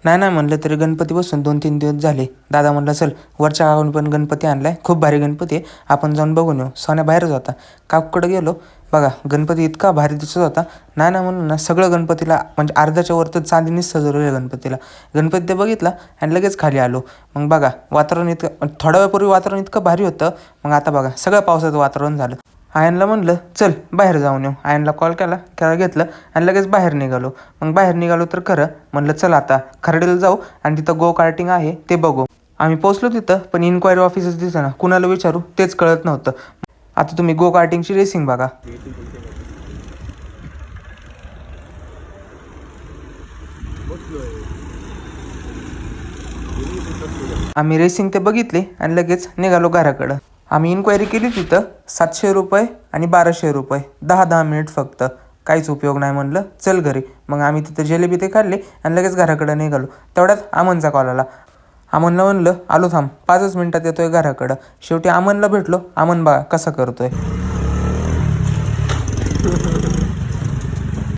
नाही म्हणलं तरी गणपती बसून 2-3 दिवस झाले. दादा म्हणला चल वरच्या गावाहून पण गणपती आणलाय, खूप भारी गणपती आहे, आपण जाऊन बघून येऊ. सोन्या बाहेरच होता. काकूकडे गेलो, बघा गणपती इतका भारी दिसत होता. नाना म्हणून ना सगळं गणपतीला म्हणजे अर्ध्याच्या वर तर चांदीनीच सजवलेलं आहे गणपतीला. गणपती ते बघितला आणि लगेच खाली आलो. मग बघा वातावरण इतकं थोड्या वेळापूर्वी वातावरण इतकं भारी होतं, मग आता बघा सगळं पावसाचं वातावरण झालं. आयनला म्हणलं चल बाहेर जाऊन येऊ. आयनला कॉल केला घेतलं आणि लगेच बाहेर निघालो. मग बाहेर निघालो तर खरं म्हणलं चल आता खर्डीला जाऊ आणि तिथं गो कार्टिंग आहे ते बघू. आम्ही पोचलो तिथं, पण इन्क्वायरी ऑफिसच दिसेना, कुणाला विचारू तेच कळत नव्हतं. आता तुम्ही गो कार्टिंगची रेसिंग बघा. आम्ही रेसिंग ते बघितली आणि लगेच निघालो घराकडं. आम्ही इन्क्वायरी केली तिथं 700 रुपये आणि 1200 रुपये, 10-10 मिनिट फक्त, काहीच उपयोग नाही. म्हणलं चल घरी. मग आम्ही तिथं जिलेबी ते खाल्ली आणि लगेच घराकडं निघालो. तेवढ्यात अमनचा कॉल आला. अमनला म्हणलं आलो थांब, 5च मिनिटात येतोय घराकडं. शेवटी अमनला भेटलो. अमन बघा कसा करतोय.